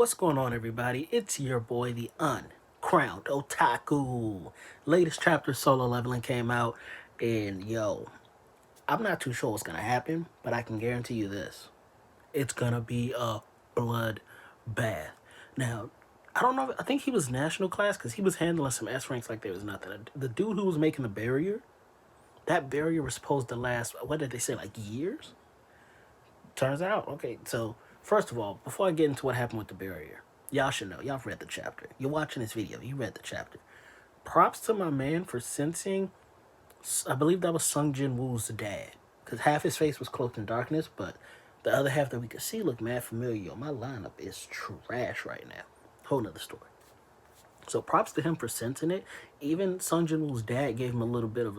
What's going on, everybody? It's your boy, the uncrowned Otaku. Latest chapter solo leveling came out, and I'm not too sure what's gonna happen, but I can guarantee you this: it's gonna be a blood bath. Now, I don't know. I think he was national class because he was handling some S ranks like there was nothing. The dude who was making the barrier, that barrier was supposed to last. What did they say? Like years? Turns out, okay, so first of all, before I get into what happened with the barrier, y'all should know. Y'all have read the chapter. You're watching this video. You read the chapter. Props to my man for sensing. I believe that was Sung Jin Woo's dad, because half his face was cloaked in darkness, but the other half that we could see looked mad familiar. Yo, my lineup is trash right now. Whole nother story. So props to him for sensing it. Even Sung Jin Woo's dad gave him a little bit of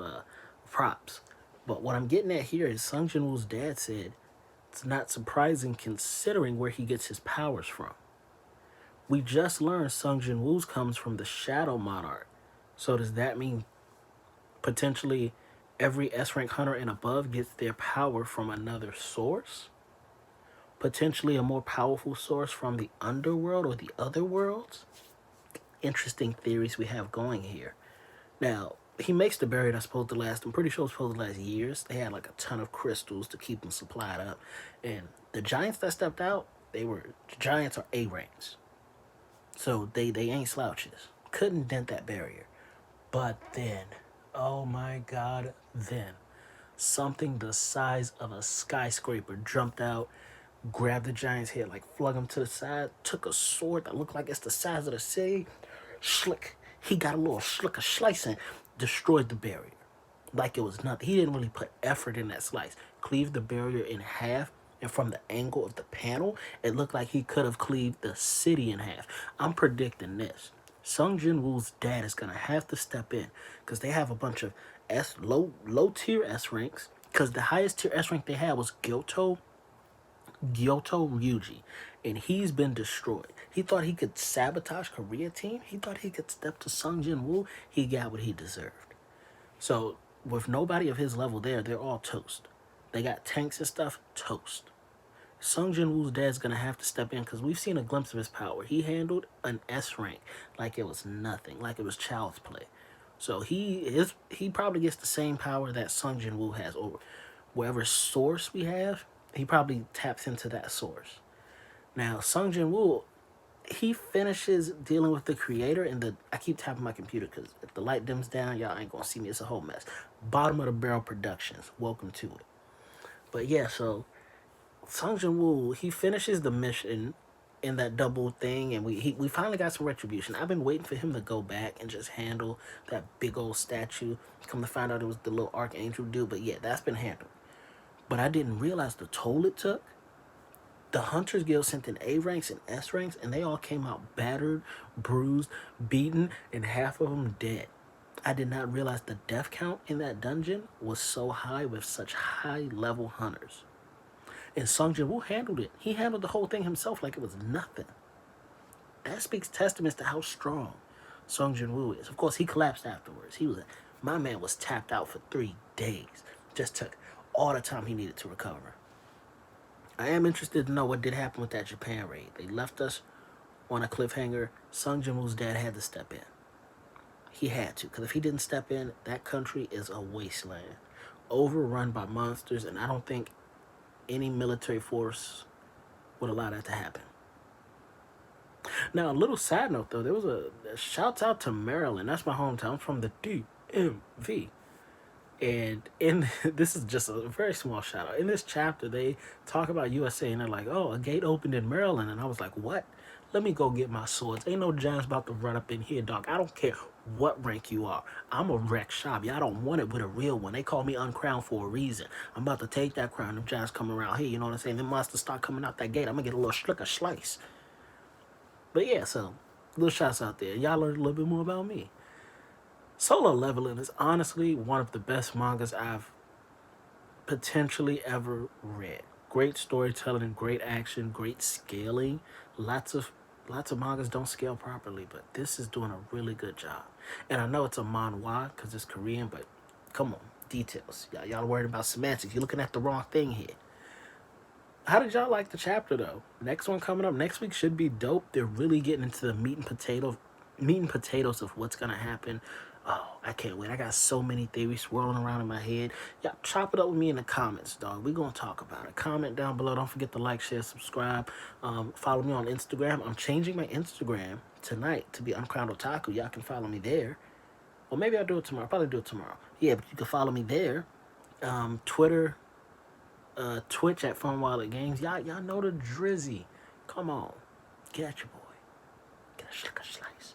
props. But what I'm getting at here is Sung Jin Woo's dad said it's not surprising considering where he gets his powers from. We just learned Sung Jin Woo's comes from the Shadow Monarch. So does that mean potentially every S rank hunter and above gets their power from another source? Potentially a more powerful source from the underworld or the other worlds? Interesting theories we have going here. Now, he makes the barrier that's supposed to last, I'm pretty sure it's supposed to last years. They had like a ton of crystals to keep them supplied up. And the giants that stepped out, giants are A ranks. So they ain't slouches. Couldn't dent that barrier. But then, oh my god, then something the size of a skyscraper jumped out, grabbed the giant's head, like flung him to the side, took a sword that looked like it's the size of the city, slick. He got a little slick of slicing, destroyed the barrier. Like it was nothing. He didn't really put effort in that slice. Cleaved the barrier in half, and from the angle of the panel, it looked like he could have cleaved the city in half. I'm predicting this. Sung Jin Woo's dad is gonna have to step in because they have a bunch of low tier S ranks. Because the highest tier S rank they had was Gyoto Ryuji, and he's been destroyed. He thought he could sabotage Korea team. He thought he could step to Sung Jin Woo. He got what he deserved. So with nobody of his level there, they're all toast. They got tanks and stuff, toast. Sung Jin Woo's dad's gonna have to step in because we've seen a glimpse of his power. He handled an S rank like it was nothing, like it was child's play. So he probably gets the same power that Sung Jin Woo has, or wherever source we have, he probably taps into that source. Now Sung Jin Woo, he finishes dealing with the creator and the I keep tapping my computer because if the light dims down, y'all ain't gonna see me. It's a whole mess. Bottom of the barrel productions. Welcome to it. But yeah, so Sung Jin Woo, he finishes the mission in that double thing, and we finally got some retribution. I've been waiting for him to go back and just handle that big old statue. Come to find out it was the little archangel dude, but yeah, that's been handled. But I didn't realize the toll it took. The Hunters Guild sent in A ranks and S ranks, and they all came out battered, bruised, beaten, and half of them dead. I did not realize the death count in that dungeon was so high with such high level hunters. And Sung Jin Woo handled it. He handled the whole thing himself like it was nothing. That speaks testaments to how strong Sung Jin Woo is. Of course, he collapsed afterwards. My man was tapped out for 3 days. Just took all the time he needed to recover. I am interested to know what did happen with that Japan raid. They left us on a cliffhanger. Sung Jin Woo's dad had to step in. He had to, because if he didn't step in, that country is a wasteland, overrun by monsters, and I don't think any military force would allow that to happen. Now, a little side note though, there was a shouts out to Maryland. That's my hometown. I'm from the DMV. And in this is just a very small shout out. In this chapter, they talk about USA and they're like, "Oh, a gate opened in Maryland," and I was like, "What? Let me go get my swords. Ain't no giants about to run up in here, dog. I don't care what rank you are. I'm a wreck shop. Y'all don't want it with a real one. They call me uncrowned for a reason. I'm about to take that crown. Them giants come around here. You know what I'm saying? Them monsters start coming out that gate. I'm gonna get a little slicker slice." But yeah, so little shots out there. Y'all learned a little bit more about me. Solo Leveling is honestly one of the best mangas I've potentially ever read. Great storytelling, great action, great scaling. Lots of mangas don't scale properly, but this is doing a really good job. And I know it's a manhwa because it's Korean, but come on, details. Y'all worried about semantics. You're looking at the wrong thing here. How did y'all like the chapter though? Next one coming up next week should be dope. They're really getting into the meat and potatoes of what's gonna happen. Oh, I can't wait. I got so many theories swirling around in my head. Y'all chop it up with me in the comments, dog. We gonna talk about it. Comment down below. Don't forget to like, share, subscribe. Follow me on Instagram. I'm changing my Instagram tonight to be Uncrowned Otaku. Y'all can follow me there. Or maybe I'll do it tomorrow. I'll probably do it tomorrow. Yeah, but you can follow me there. Twitter, Twitch at Fun Wallet Games. Y'all know the drizzy. Come on, get at your boy. Get a slice.